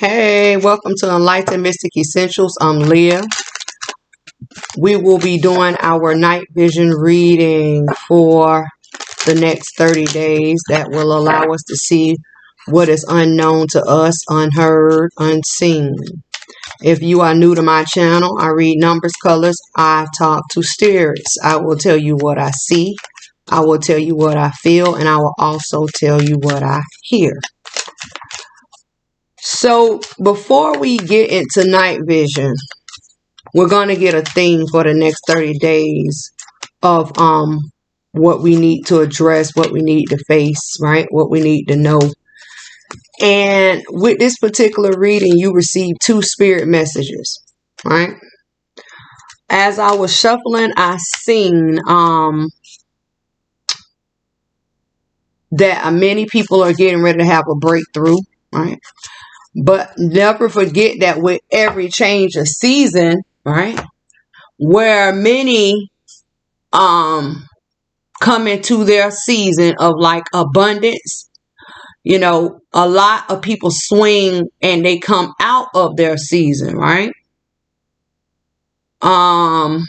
Hey, welcome to Enlightened Mystic Essentials. I'm Leah. We will be doing our night vision reading for the next 30 days. That will allow us to see what is unknown to us, unheard, unseen. If you are new to my channel, I read numbers, colors. I talk to spirits. I will tell you what I see. I will tell you what I feel, and I will also tell you what I hear. So before we get into night vision, we're going to get a theme for the next 30 days of what we need to address, what we need to face, right? What we need to know. And with this particular reading, you receive 2 spirit messages, right? As I was shuffling, I seen that many people are getting ready to have a breakthrough, right? But never forget that with every change of season, right, where many come into their season of like abundance, you know, a lot of people swing and they come out of their season, right? And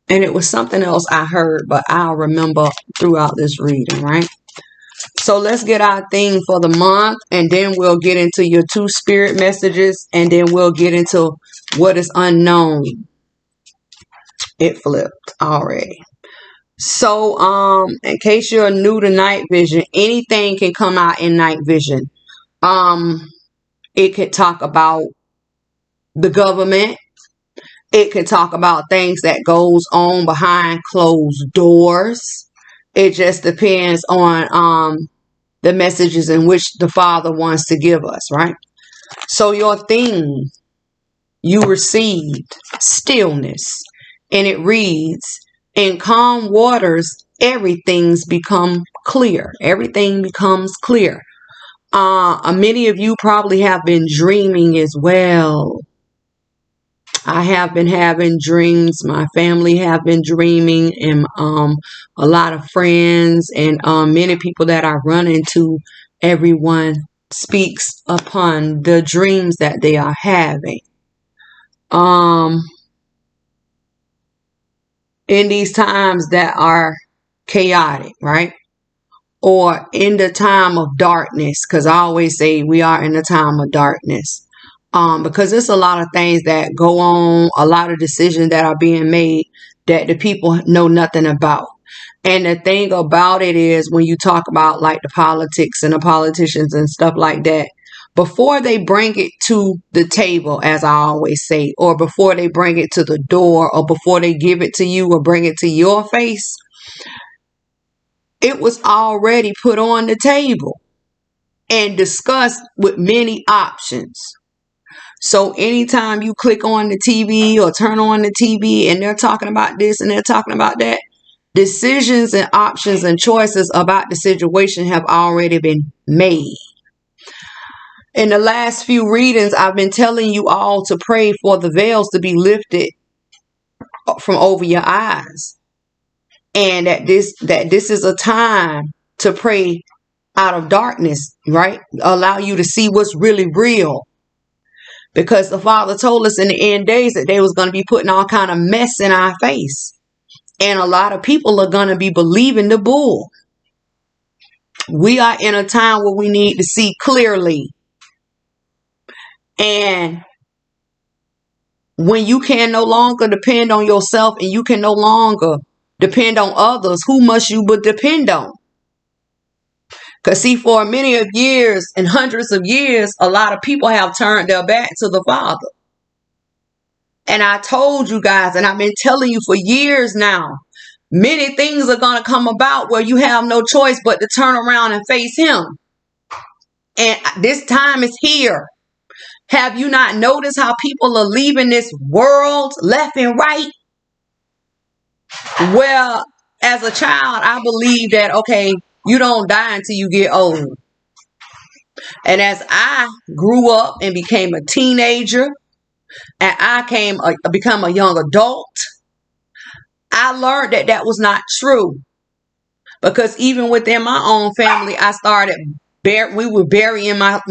it was something else I heard, but I'll remember throughout this reading, right? So let's get our theme for the month, and then we'll get into your 2 spirit messages, and then we'll get into what is unknown. It flipped already. So, in case you're new to night vision, anything can come out in night vision. It could talk about the government. It could talk about things that goes on behind closed doors. It just depends on the messages in which the Father wants to give us, right? So your theme, you received stillness, and it reads, in calm waters, everything's become clear. Everything becomes clear. Many of you probably have been dreaming as well. I have been having dreams. My family have been dreaming, and a lot of friends and many people that I run into, everyone speaks upon the dreams that they are having. In these times that are chaotic, right? Or in the time of darkness, because I always say we are in the time of darkness. Because there's a lot of things that go on, a lot of decisions that are being made that the people know nothing about. And the thing about it is, when you talk about like the politics and the politicians and stuff like that, before they bring it to the table, as I always say, or before they bring it to the door, or before they give it to you or bring it to your face, it was already put on the table and discussed with many options. So anytime you click on the TV or turn on the TV and they're talking about this and they're talking about that, decisions and options and choices about the situation have already been made. In the last few readings, I've been telling you all to pray for the veils to be lifted from over your eyes. And that this is a time to pray out of darkness, right? Allow you to see what's really real. Because the Father told us in the end days that they was going to be putting all kind of mess in our face. And a lot of people are going to be believing the bull. We are in a time where we need to see clearly. And when you can no longer depend on yourself and you can no longer depend on others, who must you but depend on? Because see, for many of years and hundreds of years, a lot of people have turned their back to the Father. And I told you guys, and I've been telling you for years now, many things are going to come about where you have no choice but to turn around and face Him. And this time is here. Have you not noticed how people are leaving this world left and right? Well, as a child, I believe that, okay, you don't die until you get old. And as I grew up and became a teenager, and I become a young adult, I learned that that was not true. Because even within my own family, I started We were burying my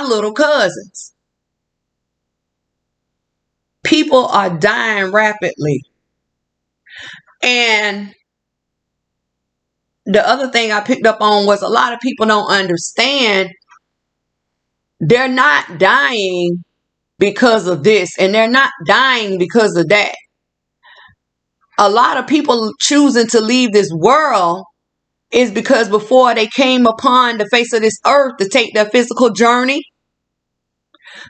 little cousins. People are dying rapidly. And the other thing I picked up on was a lot of people don't understand they're not dying because of this, and they're not dying because of that. A lot of people choosing to leave this world is because before they came upon the face of this earth to take their physical journey,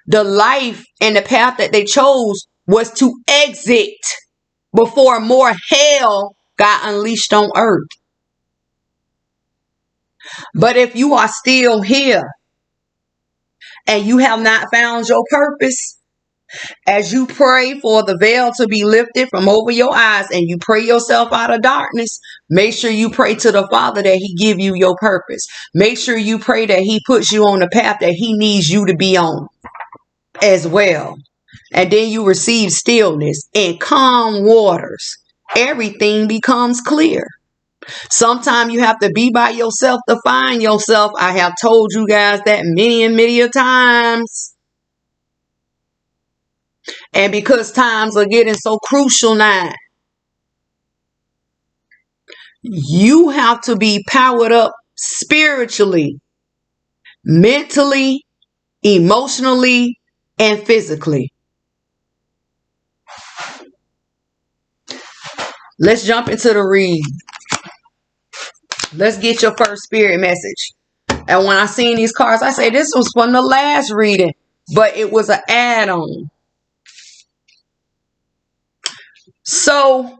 the life and the path that they chose was to exit before more hell got unleashed on earth. But if you are still here and you have not found your purpose, as you pray for the veil to be lifted from over your eyes and you pray yourself out of darkness, make sure you pray to the Father that he give you your purpose. Make sure you pray that he puts you on the path that he needs you to be on as well. And then you receive stillness and calm waters. Everything becomes clear. Sometimes you have to be by yourself to find yourself. I have told you guys that many and many a times. And because times are getting so crucial now, you have to be powered up spiritually, mentally, emotionally, and physically. Let's jump into the read. Let's get your first spirit message. And when I seen these cards, I say this was from the last reading, but it was an add-on. So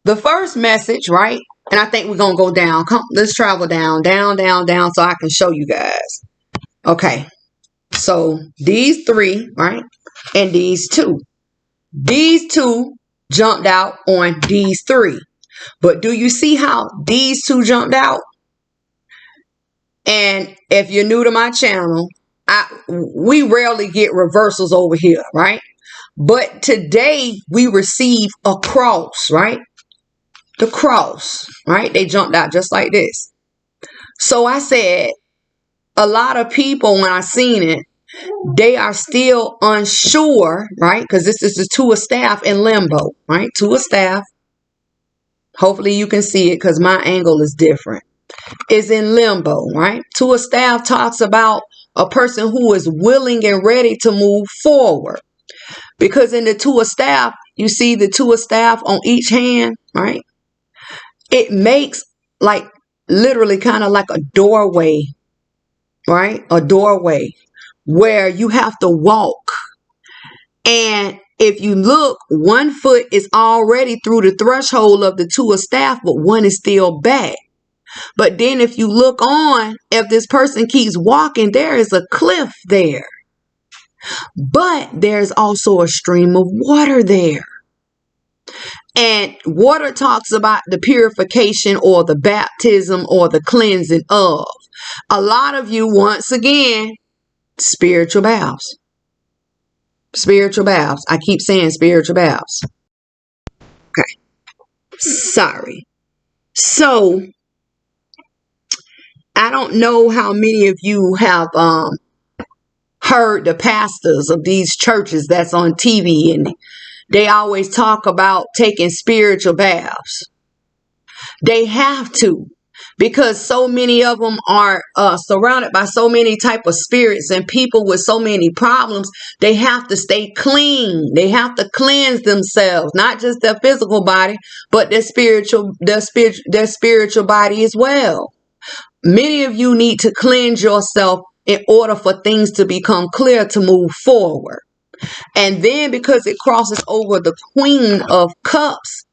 the first message, right? And I think we're going to go down. Come, let's travel down, down, so I can show you guys. Okay. So these three, right? And these two. These two jumped out on these three. But do you see how these two jumped out? And if you're new to my channel, we rarely get reversals over here, right? But today we receive a cross, right? The cross, right? They jumped out just like this. So I said, a lot of people, when I seen it, they are still unsure, right? Because this is the two of staff in limbo, right? Two of staff. Hopefully you can see it because my angle is different. Is in limbo, right? Two of staff talks about a person who is willing and ready to move forward. Because in the two of staff, you see the two of staff on each hand, right? It makes like literally kind of like a doorway, right? A doorway where you have to walk. And if you look, one foot is already through the threshold of the two of staff, but one is still back. But then if you look on, if this person keeps walking, there is a cliff there. But there's also a stream of water there. And water talks about the purification or the baptism or the cleansing of. A lot of you, once again, spiritual baths. Spiritual baths. I keep saying spiritual baths. Okay. Sorry. So, I don't know how many of you have heard the pastors of these churches that's on TV, and they always talk about taking spiritual baths. They have to, because so many of them are surrounded by so many type of spirits and people with so many problems. They have to stay clean. They have to cleanse themselves, not just their physical body, but their spiritual body as well. Many of you need to cleanse yourself in order for things to become clear to move forward. And then because it crosses over the Queen of Cups,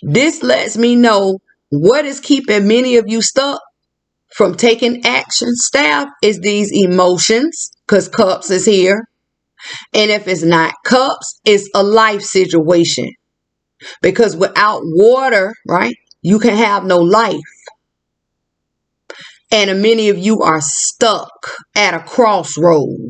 this lets me know what is keeping many of you stuck from taking action. Staff is these emotions, because Cups is here. And if it's not Cups, it's a life situation. Because without water, right, you can have no life. And many of you are stuck at a crossroad.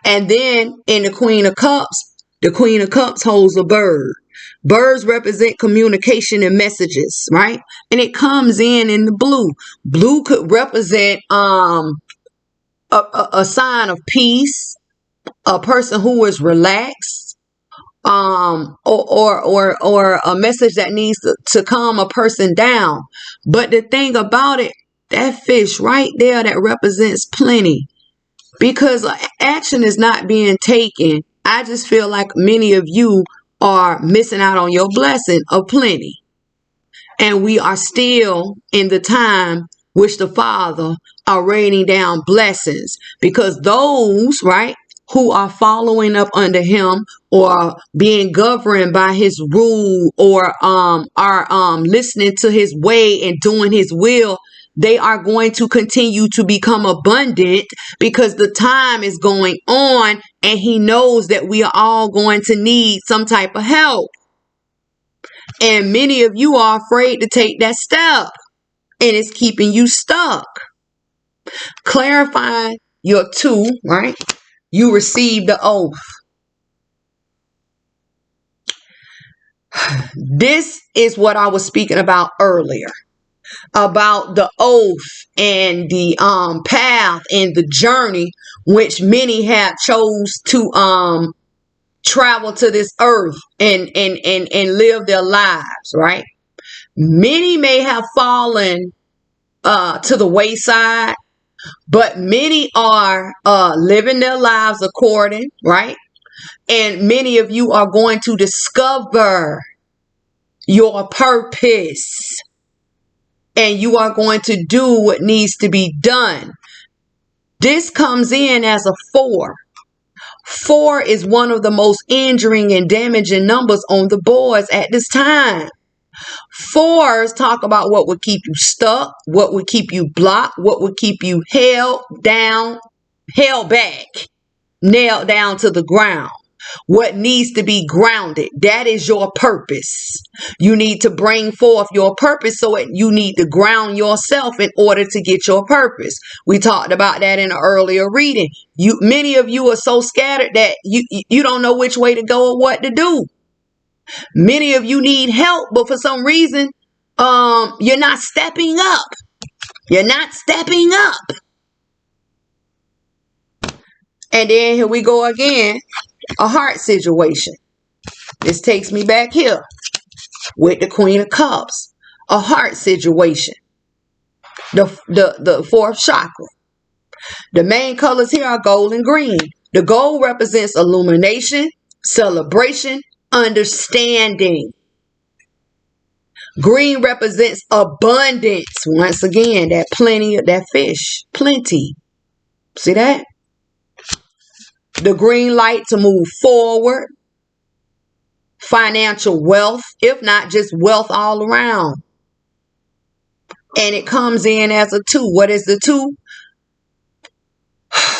And then in the Queen of Cups holds a bird. Birds represent communication and messages, right? And it comes in the blue. Blue could represent a sign of peace, a person who is relaxed, or a message that needs to calm a person down. But the thing about it, that fish right there, that represents plenty, because action is not being taken. I just feel like many of you are missing out on your blessing of plenty. And we are still in the time which the Father are raining down blessings, because those, right, who are following up under him or being governed by his rule, or are listening to his way and doing his will, they are going to continue to become abundant, because the time is going on and he knows that we are all going to need some type of help. And many of you are afraid to take that step, and it's keeping you stuck. Clarify your 2, right? You received the oath. This is what I was speaking about earlier, about the oath and the path and the journey which many have chose to travel to this earth and live their lives, right? Many may have fallen to the wayside, but many are living their lives according, right? And many of you are going to discover your purpose, and you are going to do what needs to be done. This comes in as a 4. 4 is one of the most injuring and damaging numbers on the boards at this time. 4s talk about what would keep you stuck, what would keep you blocked, what would keep you held down, held back, nailed down to the ground. What needs to be grounded, that is your purpose. You need to bring forth your purpose, so you need to ground yourself in order to get your purpose. We talked about that in an earlier reading. Many of you are so scattered that you don't know which way to go or what to do. Many of you need help, but for some reason, you're not stepping up. You're not stepping up. And then here we go again. A heart situation. This takes me back here with the Queen of Cups. A heart situation. The 4th chakra. The main colors here are gold and green. The gold represents illumination, celebration, understanding. Green represents abundance. Once again, that plenty of that fish. Plenty. See that? The green light to move forward. Financial wealth, if not just wealth all around. And it comes in as a 2. What is the 2?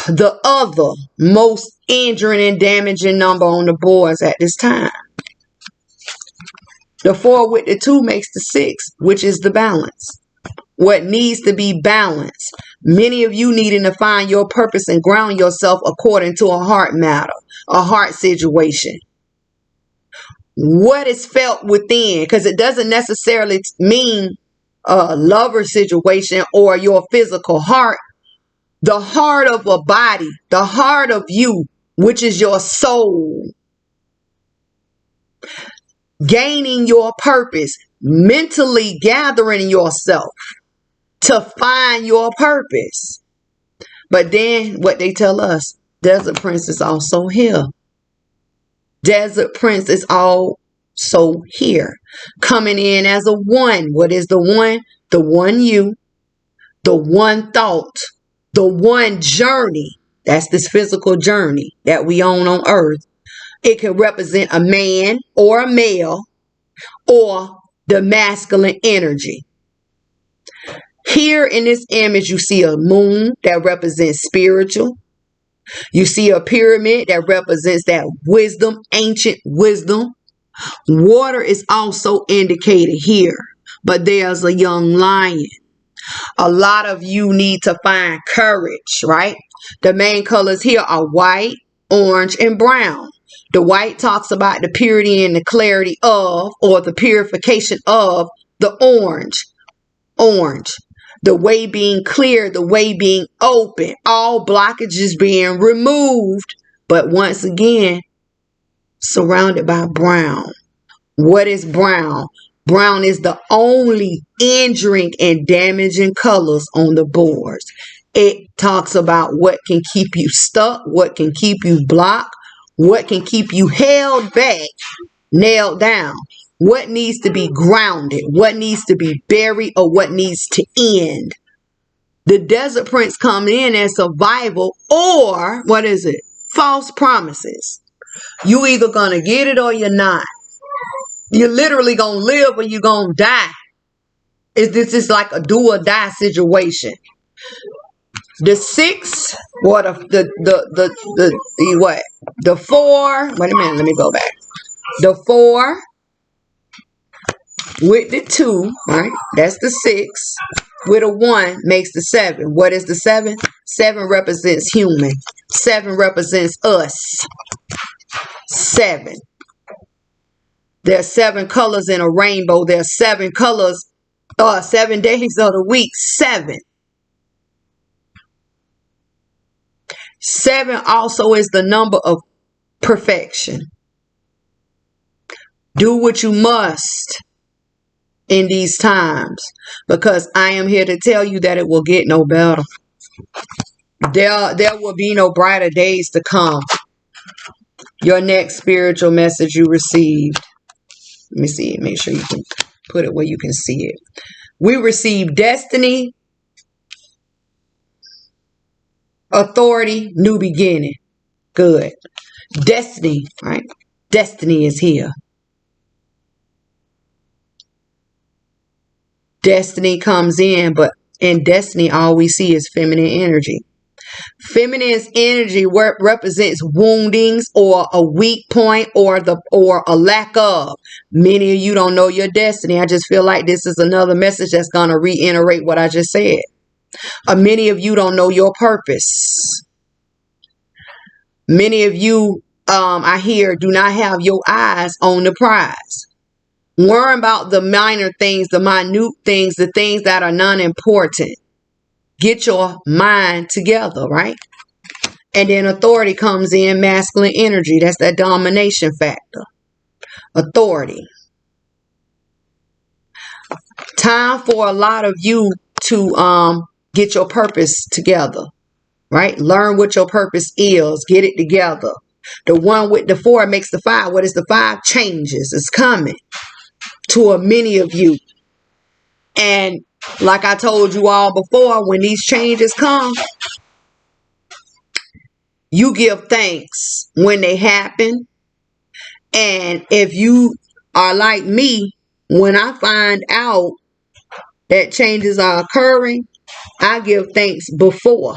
The other most injuring and damaging number on the boards at this time. The 4 with the 2 makes the 6, which is the balance. What needs to be balanced. Many of you needing to find your purpose and ground yourself according to a heart matter, a heart situation. What is felt within, because it doesn't necessarily mean a lover situation or your physical heart. The heart of a body, the heart of you, which is your soul. Gaining your purpose, mentally gathering yourself to find your purpose. But then what they tell us, Desert Prince is also here. Desert Prince is also here. Coming in as a 1. What is the 1? The 1 you, the 1 thought, the 1 journey. That's this physical journey that we own on earth. It can represent a man or a male or the masculine energy. Here in this image, you see a moon that represents spiritual. You see a pyramid that represents that wisdom, ancient wisdom. Water is also indicated here, but there's a young lion. A lot of you need to find courage, right? The main colors here are white, orange, and brown. The white talks about the purity and the clarity of, or the purification of, the orange. Orange. The way being clear, the way being open, all blockages being removed. But once again, surrounded by brown. What is brown? Brown is the only injuring and damaging colors on the boards. It talks about what can keep you stuck, what can keep you blocked, what can keep you held back, nailed down, what needs to be grounded, what needs to be buried, or what needs to end. The Desert Prince come in as survival, or what is it? False promises. You either gonna get it or you're not. You're literally gonna live or you're gonna die. This is like a do or die situation. The 6, what the what? The 4. Wait a minute, let me go back. The 4 with the 2, right? That's the 6. With a 1 makes the 7. What is the 7? 7 represents human. 7 represents us. 7. There are 7 colors in a rainbow. There are 7 colors, 7 days of the week. 7. 7 also is the number of perfection. Do what you must in these times, because I am here to tell you that it will get no better. There will be no brighter days to come. Your next spiritual message you received. Let me see it. Make sure you can put it where you can see it. We received destiny, authority, new beginning. Good. Destiny, right? Destiny is here. Destiny comes in, but in destiny, all we see is feminine energy. Feminine's energy represents woundings or a weak point or a lack of. Many of you don't know your destiny. I just feel like this is another message that's going to reiterate what I just said. Many of you don't know your purpose. Many of you, I hear, do not have your eyes on the prize. Learn about the minor things, the minute things, the things that are non-important. Get your mind together, right? And then authority comes in, masculine energy. That's that domination factor. Authority. Time for a lot of you to get your purpose together, right? Learn what your purpose is. Get it together. The 1 with the 4 makes the 5. What is the 5? Changes. It's coming to many of you. And like I told you all before, when these changes come, you give thanks when they happen. And if you are like me, when I find out that changes are occurring, I give thanks before.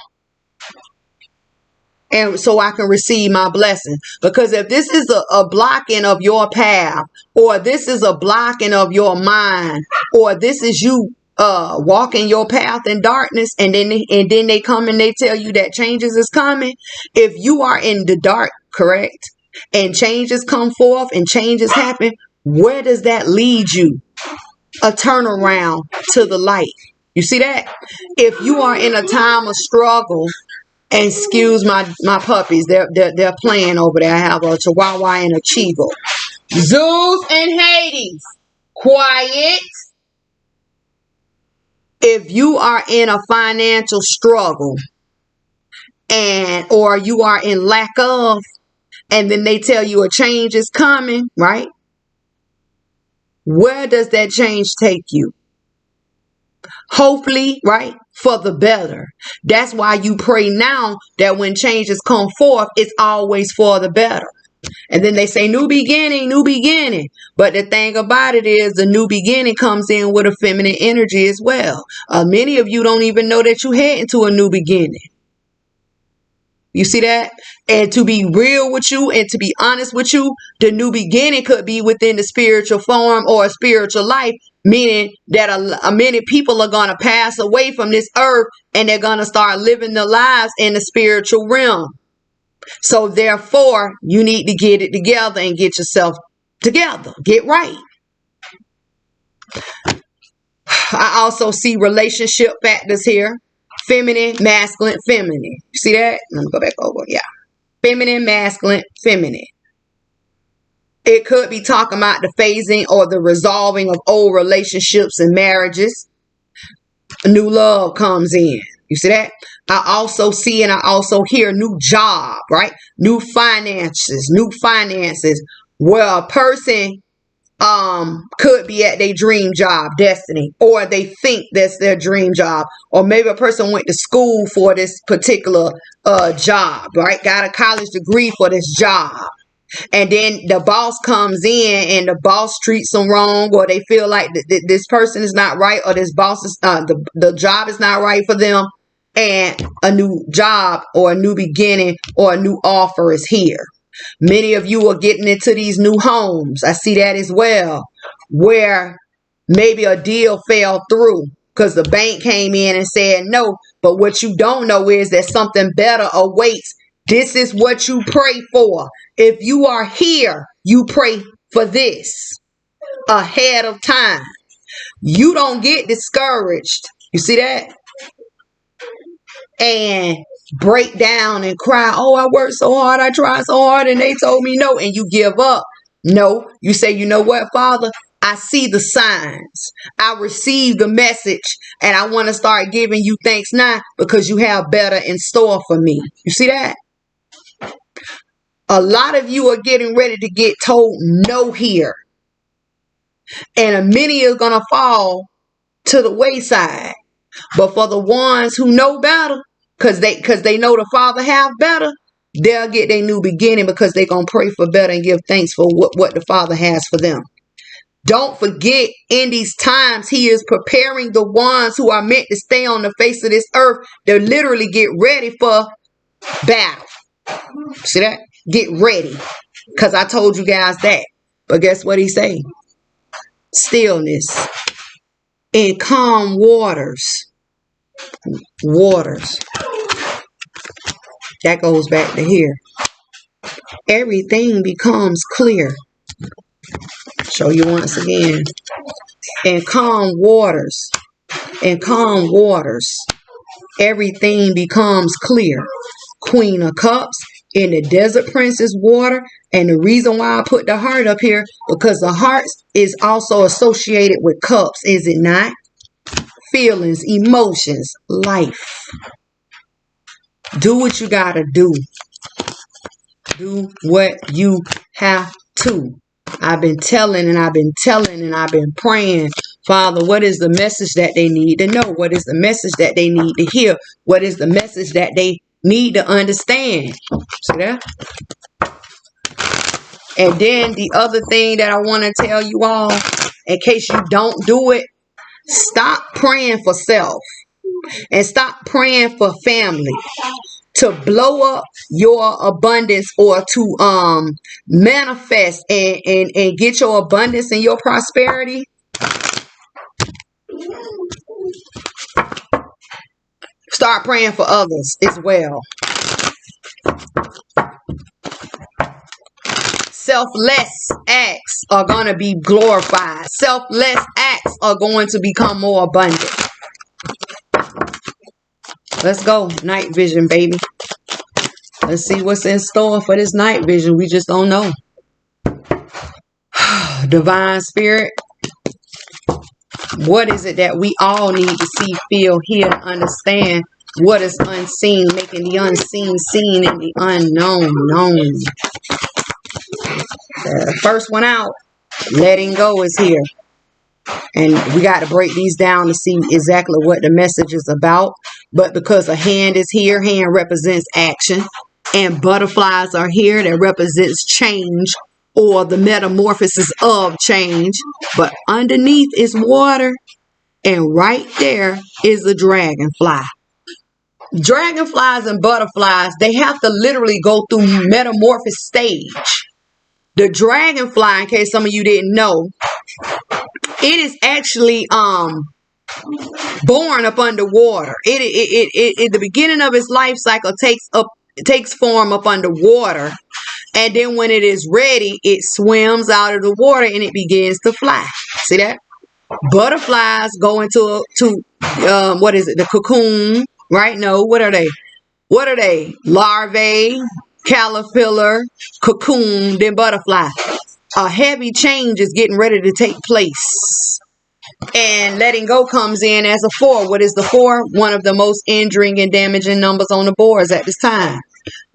And so I can receive my blessing. Because if this is a blocking of your path, or this is a blocking of your mind, or this is you walking your path in darkness, and then they come and they tell you that changes is coming. If you are in the dark, correct, and changes come forth and changes happen, where does that lead you? A turnaround to the light. You see that? If you are in a time of struggle, and excuse my puppies, they're playing over there. I have a Chihuahua and a Chivo. Zeus and Hades, quiet. If you are in a financial struggle, or you are in lack of, and then they tell you a change is coming, right? Where does that change take you? Hopefully, right? For the better. That's why you pray now that when changes come forth, it's always for the better. And then they say new beginning, new beginning. But the thing about it is the new beginning comes in with a feminine energy as well. Many of you don't even know that you're heading to a new beginning. You see that? And to be real with you and to be honest with you, the new beginning could be within the spiritual form or a spiritual life, meaning that many people are going to pass away from this earth and they're going to start living their lives in the spiritual realm. So therefore, you need to get it together and get yourself together. Get right. I also see relationship factors here. Feminine, masculine, feminine. You see that? Let me go back over. Yeah. Feminine, masculine, feminine. It could be talking about the phasing or the resolving of old relationships and marriages. A new love comes in. You see that? I also see and I also hear new job, right? New finances, where a person could be at their dream job, destiny, or they think that's their dream job, or maybe a person went to school for this particular job, right? Got a college degree for this job. And then the boss comes in and the boss treats them wrong, or they feel like this person is not right, or this boss is the job is not right for them, and a new job or a new beginning or a new offer is here. Many of you are getting into these new homes. I see that as well, where maybe a deal fell through because the bank came in and said no. But what you don't know is that something better awaits. This is what you pray for. If you are here, you pray for this ahead of time. You don't get discouraged. You see that? And break down and cry. Oh, I worked so hard. I tried so hard and they told me no. And you give up. No, you say, you know what, Father? I see the signs. I receive the message and I want to start giving you thanks now because you have better in store for me. You see that? A lot of you are getting ready to get told no here. And many are going to fall to the wayside. But for the ones who know better, because they know the Father have better, they'll get their new beginning because they're going to pray for better and give thanks for what the Father has for them. Don't forget, in these times, He is preparing the ones who are meant to stay on the face of this earth to literally get ready for battle. See that? Get ready. Because I told you guys that. But guess what He say? Stillness in calm waters. That goes back to here. Everything becomes clear. Show you once again. In calm waters. Everything becomes clear. Queen of Cups in the Desert Princess water. And the reason why I put the heart up here, because the heart is also associated with cups, is it not? Feelings, emotions, life. Do what you gotta do. Do what you have to. I've been telling and I've been praying. Father, what is the message that they need to know? What is the message that they need to hear? What is the message that they need to understand? See that? And then the other thing that I want to tell you all, in case you don't do it, stop praying for self and stop praying for family to blow up your abundance or to manifest and get your abundance and your prosperity. Start praying for others as well. Selfless acts are going to be glorified. Selfless acts are going to become more abundant. Let's go. Night vision, baby. Let's see what's in store for this night vision. We just don't know. Divine Spirit. What is it that we all need to see, feel, hear, and understand? What is unseen, making the unseen seen and the unknown known. The first one out, letting go, is here. And we got to break these down to see exactly what the message is about. But because a hand is here, hand represents action. And butterflies are here, that represents change or the metamorphosis of change. But underneath is water. And right there is the dragonfly. Dragonflies and butterflies, they have to literally go through metamorphosis stage. The dragonfly, in case some of you didn't know, it is actually born up underwater. It the beginning of its life cycle takes up takes form up underwater. And then when it is ready, it swims out of the water and it begins to fly. See that? Butterflies go into what is it? The cocoon, right? No, what are they? What are they? Larvae, caterpillar, cocoon, then butterfly. A heavy change is getting ready to take place. And letting go comes in as a 4. What is the 4? One of the most injuring and damaging numbers on the boards at this time.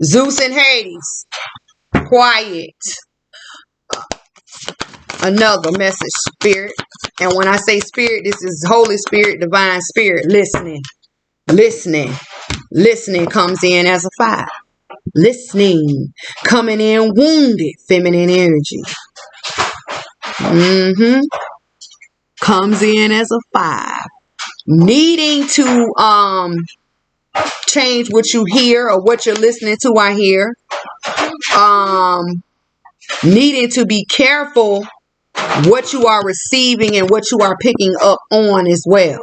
Zeus and Hades. Quiet. Another message, spirit. And when I say spirit, this is Holy Spirit, divine spirit. Listening. Listening comes in as a 5. Listening. Coming in wounded. Feminine energy. Comes in as a 5. Needing to change what you hear or what you're listening to, I hear. Needing to be careful what you are receiving and what you are picking up on as well.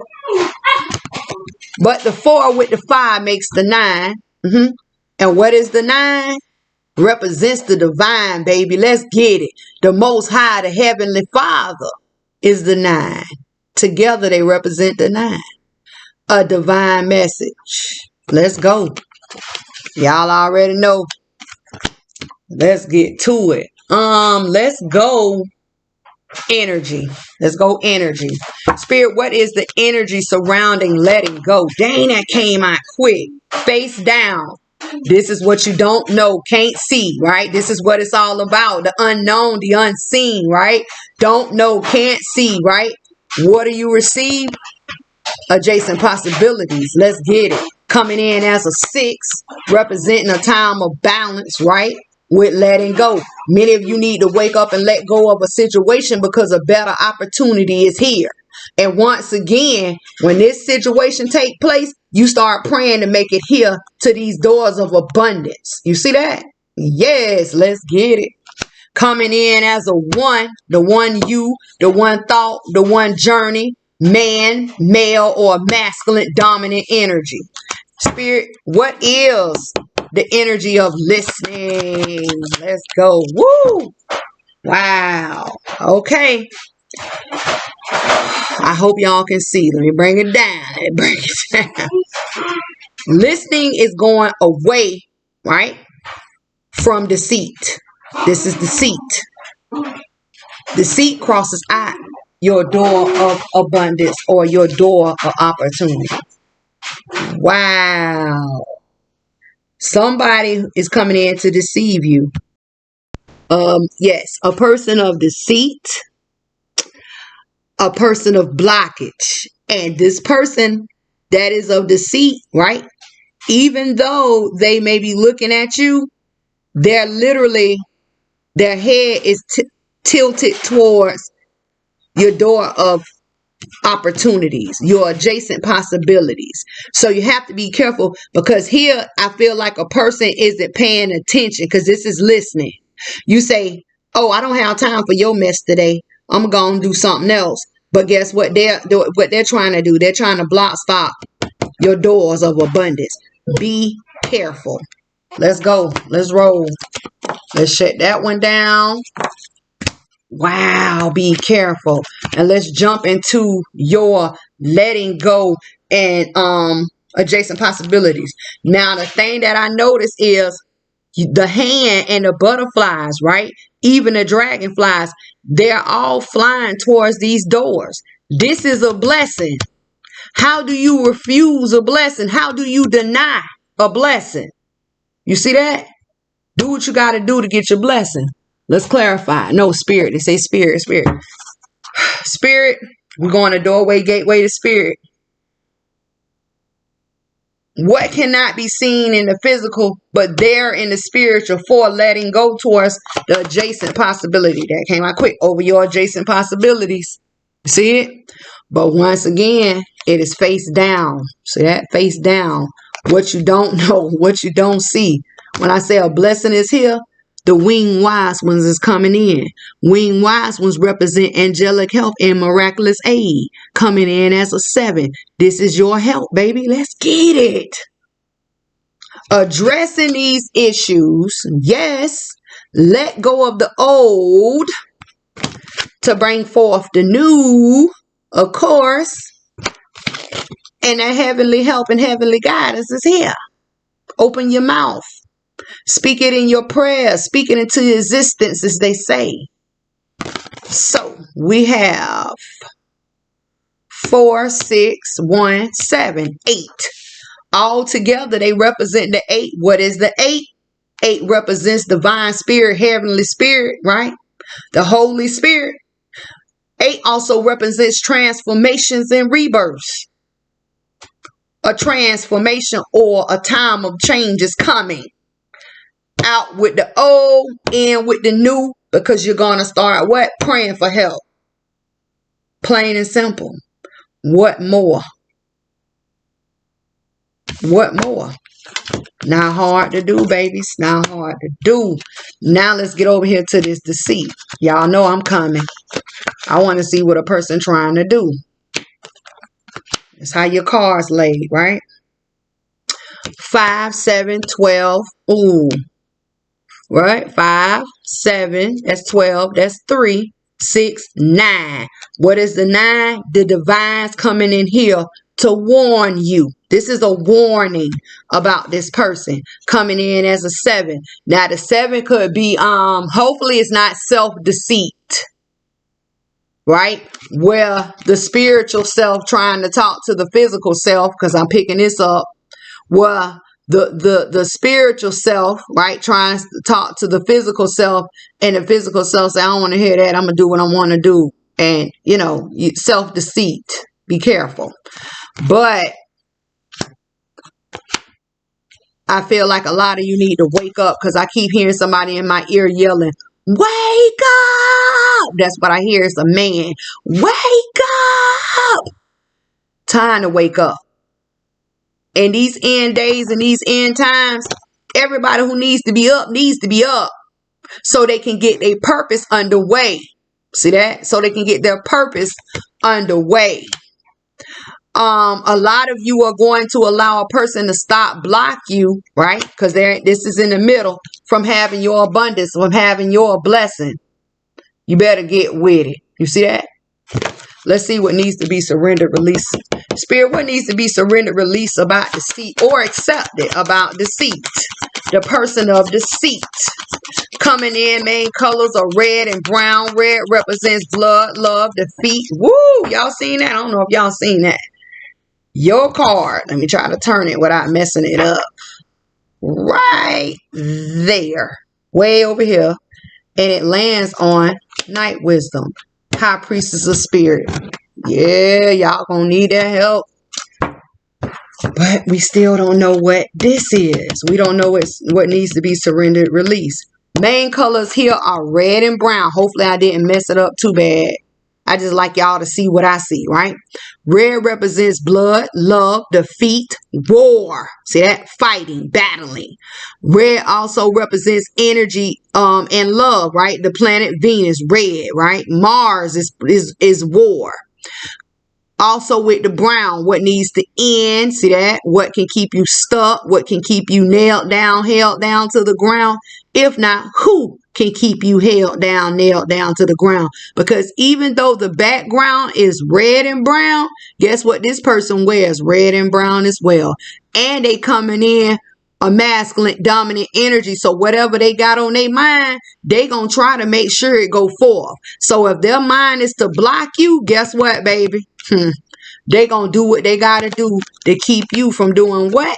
But the 4 with the 5 makes the 9. And what is the 9? Represents the divine, baby. Let's get it. The Most High, the Heavenly Father, is the 9. Together they represent the 9. A divine message. Let's go. Y'all already know. Let's get to it. Let's go energy. Let's go energy. Spirit, what is the energy surrounding letting go? Dang, that came out quick. Face down. This is what you don't know, can't see, right? This is what it's all about. The unknown, the unseen, right? Don't know, can't see, right? What do you receive? Adjacent possibilities. Let's get it. Coming in as a 6, representing a time of balance, right? With letting go. Many of you need to wake up and let go of a situation because a better opportunity is here. And once again, when this situation take place, you start praying to make it here to these doors of abundance. You see that? Yes, let's get it. Coming in as a 1, the one you, the one thought, the one journey, man, male, or masculine dominant energy. Spirit, what is the energy of listening? Let's go. Woo! Wow. Okay. I hope y'all can see. Let me bring it down. Listening is going away, right, from deceit. This is deceit. Deceit crosses out your door of abundance or your door of opportunity. Wow. Somebody is coming in to deceive you. Yes, a person of deceit, a person of blockage. And this person that is of deceit, right? Even though they may be looking at you, they're literally, their head is tilted towards your door of opportunities, your adjacent possibilities. So you have to be careful, because here I feel like a person isn't paying attention, because this is listening. You say, oh, I don't have time for your mess today. I'm going to do something else. But guess what they're trying to do? They're trying to block stop your doors of abundance. Be careful. Let's go. Let's roll. Let's shut that one down. Wow, be careful. And let's jump into your letting go and adjacent possibilities. Now, the thing that I notice is the hand and the butterflies, right? Even the dragonflies, they're all flying towards these doors. This is a blessing. How do you refuse a blessing? How do you deny a blessing? You see that? Do what you got to do to get your blessing. Let's clarify. No, spirit. They say spirit, spirit. Spirit, we're going to doorway, gateway to spirit. What cannot be seen in the physical, but there in the spiritual, for letting go towards the adjacent possibility. That came out quick. Over your adjacent possibilities. See it? But once again, it is face down. See that? Face down. What you don't know, what you don't see. When I say a blessing is here, the winged wise ones is coming in. Winged wise ones represent angelic help and miraculous aid. Coming in as a 7. This is your help, baby. Let's get it. Addressing these issues, yes, let go of the old to bring forth the new, of course, and that heavenly help and heavenly guidance is here. Open your mouth. Speak it in your prayers. Speak it into existence, as they say. So we have 4, 6, 1, 7, 8. All together, they represent the 8. What is the 8? 8 represents divine spirit, heavenly spirit, right? The Holy Spirit. 8 also represents transformations and rebirths. A transformation or a time of change is coming. Out with the old, in with the new, because you're going to start what? Praying for help. Plain and simple. What more? What more? Not hard to do, babies. Not hard to do. Now let's get over here to this deceit. Y'all know I'm coming. I want to see what a person trying to do. That's how your cards laid, right? 5, 7, 12. Ooh. Right? 5, 7. That's 12. That's 3, 6, 9. What is the 9? The divine's coming in here to warn you. This is a warning about this person coming in as a 7. Now the 7 could be hopefully it's not self-deceit. Right? Where the spiritual self trying to talk to the physical self, because I'm picking this up. Where the spiritual self, right, trying to talk to the physical self, and the physical self say, I don't want to hear that. I'm going to do what I want to do. And, you know, self-deceit. Be careful. But I feel like a lot of you need to wake up, because I keep hearing somebody in my ear yelling, wake up! That's what I hear. It's a man. Wake up! Time to wake up. In these end days and these end times, everybody who needs to be up so they can get their purpose underway. See that? So they can get their purpose underway. A lot of you are going to allow a person to block you, right? Because this is in the middle, from having your abundance, from having your blessing. You better get with it. You see that? Let's see what needs to be surrendered, released. Spirit, what needs to be surrendered, released about deceit, or accepted about deceit? The person of deceit. Coming in, main colors are red and brown. Red represents blood, love, defeat. Woo! Y'all seen that? I don't know if y'all seen that. Your card. Let me try to turn it without messing it up. Right there. Way over here. And it lands on night wisdom. High priestess of spirit. Yeah, y'all gonna need that help. But we still don't know what this is. We don't know what needs to be surrendered, released. Main colors here are red and brown. Hopefully I didn't mess it up too bad. I just like y'all to see what I see, right? Red represents blood, love, defeat, war. See that? Fighting, battling. Red also represents energy and love, right? The planet Venus, red, right? Mars is war. Also with the brown, what needs to end? See that? What can keep you stuck? What can keep you nailed down, held down to the ground? If not, who can keep you held down, nailed down to the ground? Because even though the background is red and brown, guess what this person wears? Red and brown as well. And they coming in a masculine dominant energy. So whatever they got on their mind, they gonna try to make sure it go forth. So if their mind is to block you, guess what, baby? They gonna do what they gotta do to keep you from doing what?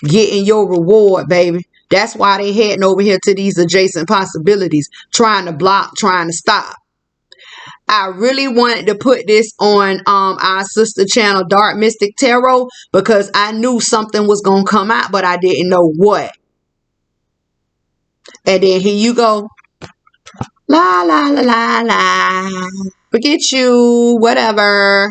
Getting your reward, baby. That's why they heading over here to these adjacent possibilities, trying to block, trying to stop. I really wanted to put this on our sister channel, Dark Mystic Tarot, because I knew something was going to come out, but I didn't know what. And then here you go. La, la, la, la, la. Forget you, whatever.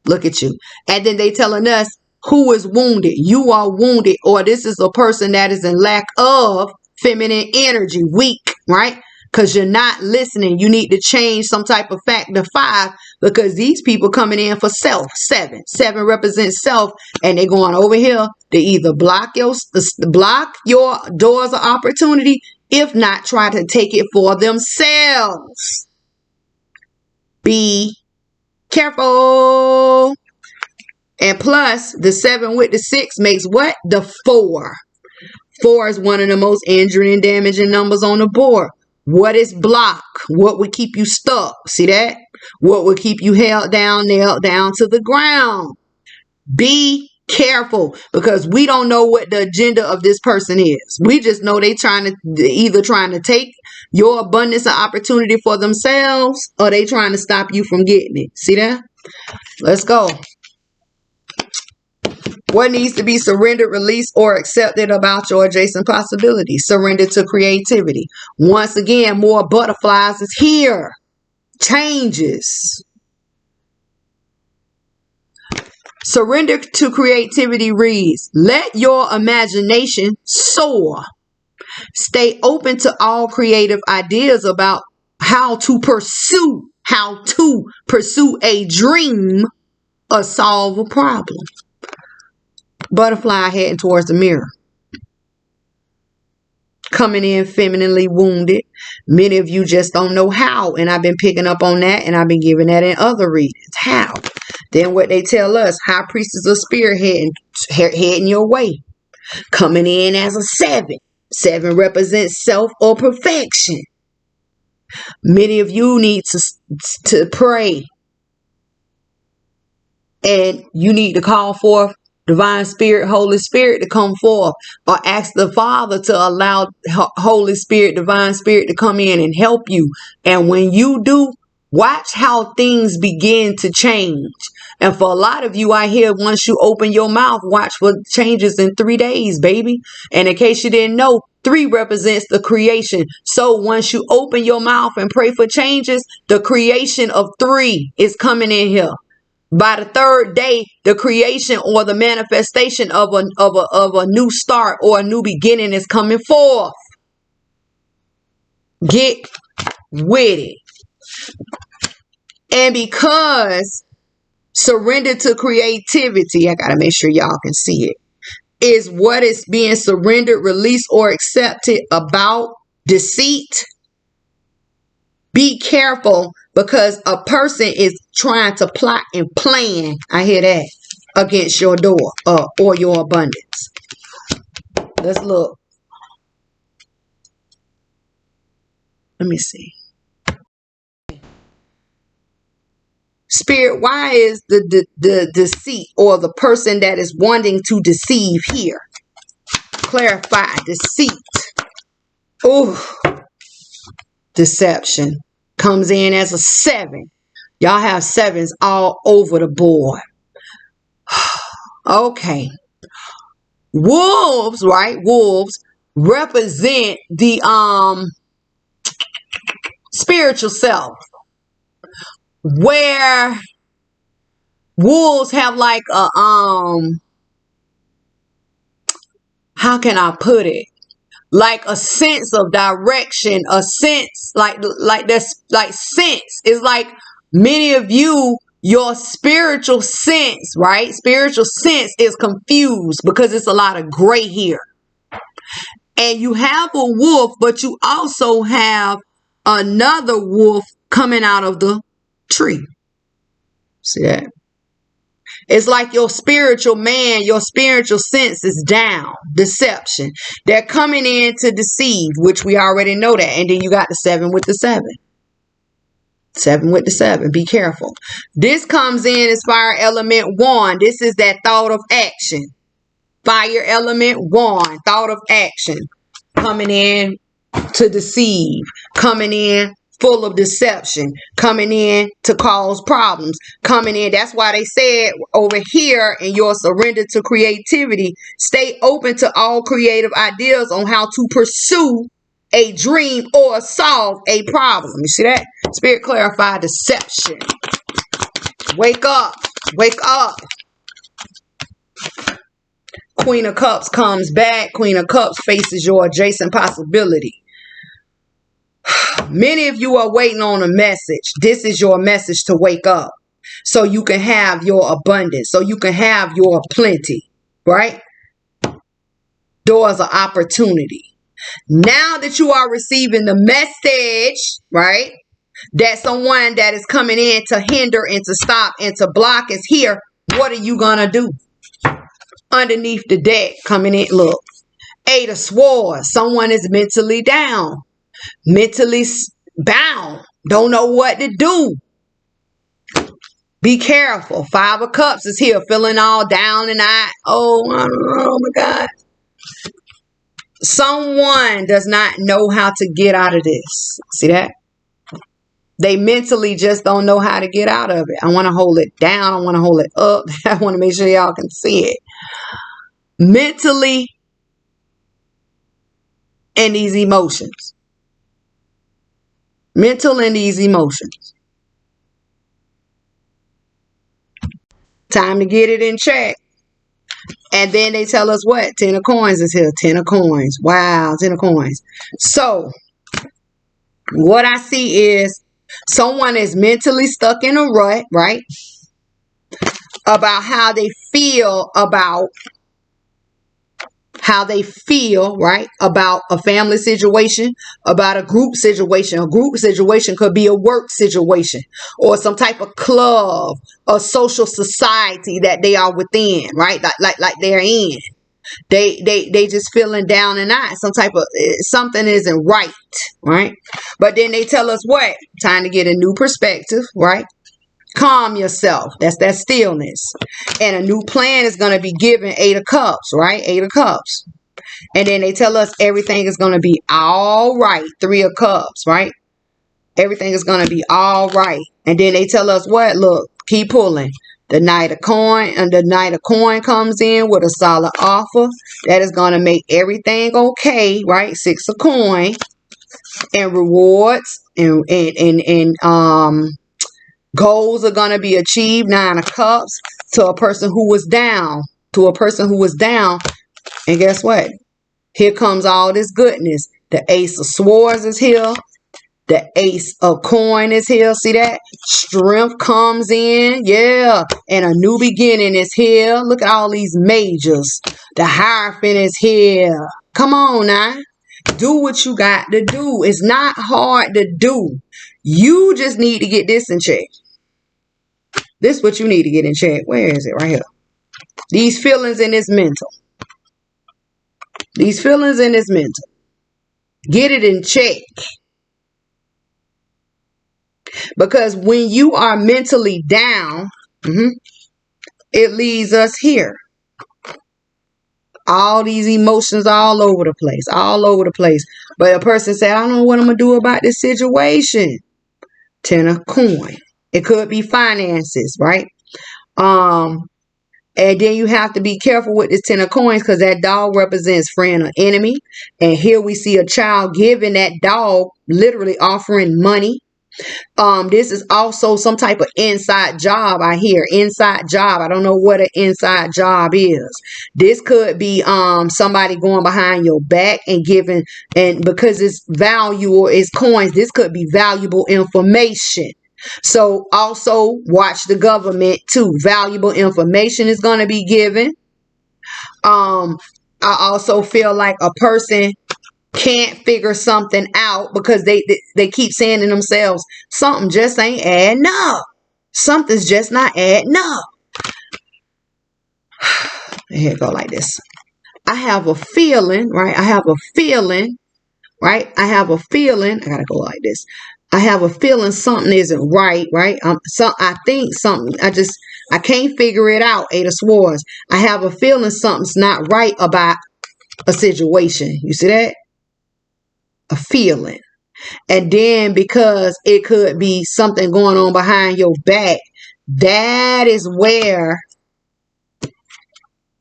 Look at you. And then they telling us who is wounded. You are wounded, or this is a person that is in lack of feminine energy, weak, right? because you're not listening. You need to change some type of factor 5 because these people coming in for self. 7 represents self, and they're going over here to either block your doors of opportunity, if not try to take it for themselves. Be careful. And plus, the 7 with the 6 makes what? The 4. 4 is one of the most injuring and damaging numbers on the board. What is block? What would keep you stuck? See that? What would keep you held down, nailed down to the ground? Be careful, because we don't know what the agenda of this person is. We just know they either trying to take your abundance of opportunity for themselves, or they trying to stop you from getting it. See that? Let's go. What needs to be surrendered, released, or accepted about your adjacent possibilities? Surrender to creativity. Once again, more butterflies is here. Changes. Surrender to creativity reads, let your imagination soar. Stay open to all creative ideas about how to pursue a dream or solve a problem. Butterfly heading towards the mirror. Coming in femininely wounded. Many of you just don't know how. And I've been picking up on that, and I've been giving that in other readings. How? Then what they tell us, high priestess of spirit heading your way. Coming in as a 7. 7 represents self or perfection. Many of you need to pray. And you need to call forth Divine Spirit, Holy Spirit to come forth, or ask the Father to allow Holy Spirit, Divine Spirit to come in and help you. And when you do, watch how things begin to change. And for a lot of you, I hear once you open your mouth, watch what changes in 3 days, baby. And in case you didn't know, 3 represents the creation. So once you open your mouth and pray for changes, the creation of 3 is coming in here. By the 3rd day, the creation or the manifestation of a new start or a new beginning is coming forth. Get with it. And because surrender to creativity, I got to make sure y'all can see it, is what is being surrendered, released, or accepted about deceit. Be careful, because a person is trying to plot and plan, I hear that, against your door or your abundance. Let's look. Let me see. Spirit, why is the deceit or the person that is wanting to deceive here? Clarify. Deceit. Oh, deception. Comes in as a 7. Y'all have 7s all over the board. Okay. Wolves, right? Wolves represent the spiritual self. Where wolves have like a how can I put it? Like a sense of direction, a sense like that's like sense. It's like many of you, your spiritual sense, right? Spiritual sense is confused because it's a lot of gray here. And you have a wolf, but you also have another wolf coming out of the tree. See that? It's like your spiritual man, your spiritual sense is down. Deception. They're coming in to deceive, which we already know that. And then you got the 7 with the 7. 7 with the 7. Be careful. This comes in as fire element 1. This is that thought of action. Fire element 1. Thought of action. Coming in to deceive. Coming in full of deception, coming in to cause problems, coming in. That's why they said over here in your surrender to creativity, stay open to all creative ideas on how to pursue a dream or solve a problem. You see that? Spirit clarify deception. Wake up. Wake up. Queen of Cups comes back. Queen of Cups faces your adjacent possibility. Many of you are waiting on a message. This is your message to wake up. So you can have your abundance. So you can have your plenty. Right? Doors of opportunity. Now that you are receiving the message, right? That someone that is coming in to hinder and to stop and to block is here. What are you going to do? Underneath the deck, coming in, look. 8 of Swords. Someone is mentally down. Mentally bound. Don't know what to do. Be careful. 5 of Cups is here. Feeling all down and out. Oh my God. Someone does not know how to get out of this. See that? They mentally just don't know how to get out of it. I want to hold it down. I want to hold it up. I want to make sure y'all can see it. Mentally and these emotions. Mental and these emotions. Time to get it in check. And then they tell us what? 10 of Coins is here. 10 of Coins. Wow, 10 of Coins. So, what I see is someone is mentally stuck in a rut, right? About how they feel right? About a family situation, about a group situation. A group situation could be a work situation or some type of club or social society that they are within, right? Like they're in. They just feeling down and out. Some type of something isn't right? But then they tell us what? Time to get a new perspective, right? Calm yourself. That's that stillness. And a new plan is going to be given. 8 of Cups, right? 8 of Cups. And then they tell us everything is going to be all right. 3 of Cups, right? Everything is going to be all right. And then they tell us what? Look, keep pulling. The Knight of Coin, and the Knight of Coin comes in with a solid offer. That is going to make everything okay, right? 6 of Coin. And rewards and goals are going to be achieved. 9 of Cups to a person who was down. And guess what? Here comes all this goodness. The Ace of Swords is here. The Ace of Coin is here. See that? Strength comes in. Yeah. And a new beginning is here. Look at all these majors. The Hierophant is here. Come on now. Do what you got to do. It's not hard to do. You just need to get this in check. This is what you need to get in check. Where is it? Right here. These feelings in this mental. These feelings in this mental. Get it in check. Because when you are mentally down, it leads us here. All these emotions all over the place. All over the place. But a person said, I don't know what I'm going to do about this situation. 10 of Coin. It could be finances, right? And then you have to be careful with this 10 of Coins because that dog represents friend or enemy. And here we see a child giving that dog, literally offering money. This is also some type of inside job I hear. Inside job. I don't know what an inside job is. This could be somebody going behind your back and giving, and because it's value or it's coins, this could be valuable information. So also watch the government too. Valuable information is going to be given. I also feel like a person can't figure something out because they keep saying to themselves, something just ain't adding up. Something's just not adding up. Here it go like this. I have a feeling, right? I have a feeling, right? I have a feeling. I gotta go like this. I have a feeling something isn't right, right? I think something. I can't figure it out. 8 of Swords. I have a feeling something's not right about a situation. You see that? A feeling. And then because it could be something going on behind your back, that is where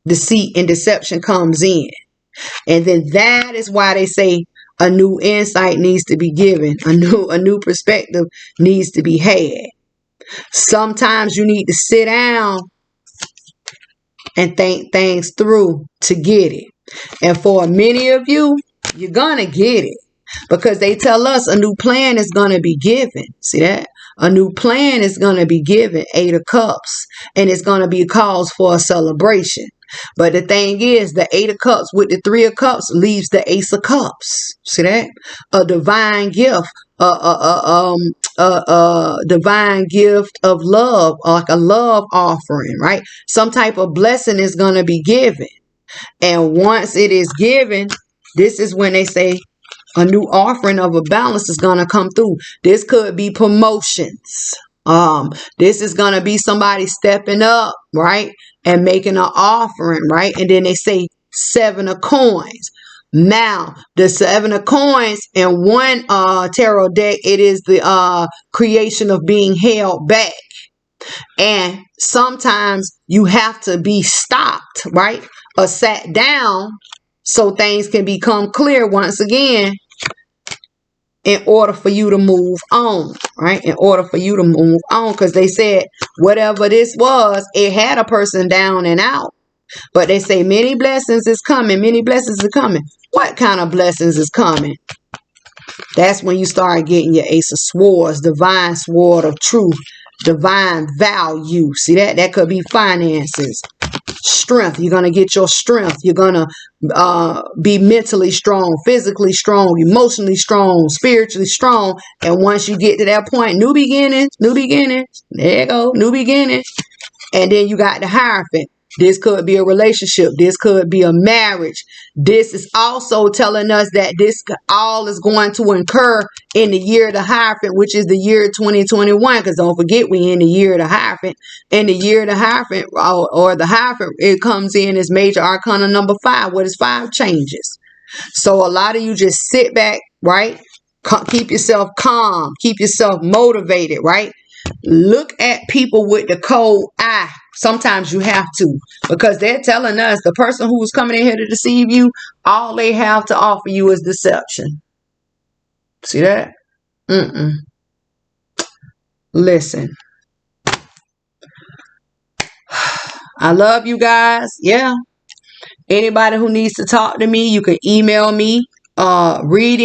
deceit and deception comes in. And then that is why they say a new insight needs to be given. A new perspective needs to be had. Sometimes you need to sit down and think things through to get it. And for many of you, you're gonna get it. because they tell us a new plan is going to be given. See that? A new plan is going to be given, 8 of Cups, and it's going to be cause for a celebration. But the thing is, the 8 of Cups with the 3 of Cups leaves the Ace of Cups. See that? A divine gift, divine gift of love, like a love offering, right? Some type of blessing is going to be given. And once it is given, this is when they say a new offering of a balance is going to come through. This could be promotions. This is going to be somebody stepping up, right? And making an offering, right? And then they say 7 of coins. Now, the 7 of coins in one tarot deck, it is the creation of being held back. And sometimes you have to be stopped, right? Or sat down so things can become clear once again in order for you to move on, right? In order for you to move on, because they said whatever this was, it had a person down and out. But they say many blessings is coming. Many blessings are coming. What kind of blessings is coming? That's when you start getting your Ace of Swords, divine sword of truth, divine value. See that? That could be finances. Strength. You're going to get your strength. You're going to be mentally strong, physically strong, emotionally strong, spiritually strong. And once you get to that point, new beginnings, new beginnings. There you go, new beginnings. And then you got the Hierophant. This could be a relationship. This could be a marriage. This is also telling us that this all is going to occur in the year of the Hierophant, which is the year 2021. Because don't forget, we in the year of the Hierophant. In the year of the Hierophant, or the Hierophant, it comes in as major arcana number 5. What is 5? Changes. So a lot of you just sit back, right? Keep yourself calm. Keep yourself motivated, right? Look at people with the cold eye. Sometimes you have to, because they're telling us the person who's coming in here to deceive you, all they have to offer you is deception. See that? Listen. I love you guys. Yeah. Anybody who needs to talk to me, you can email me. Reading.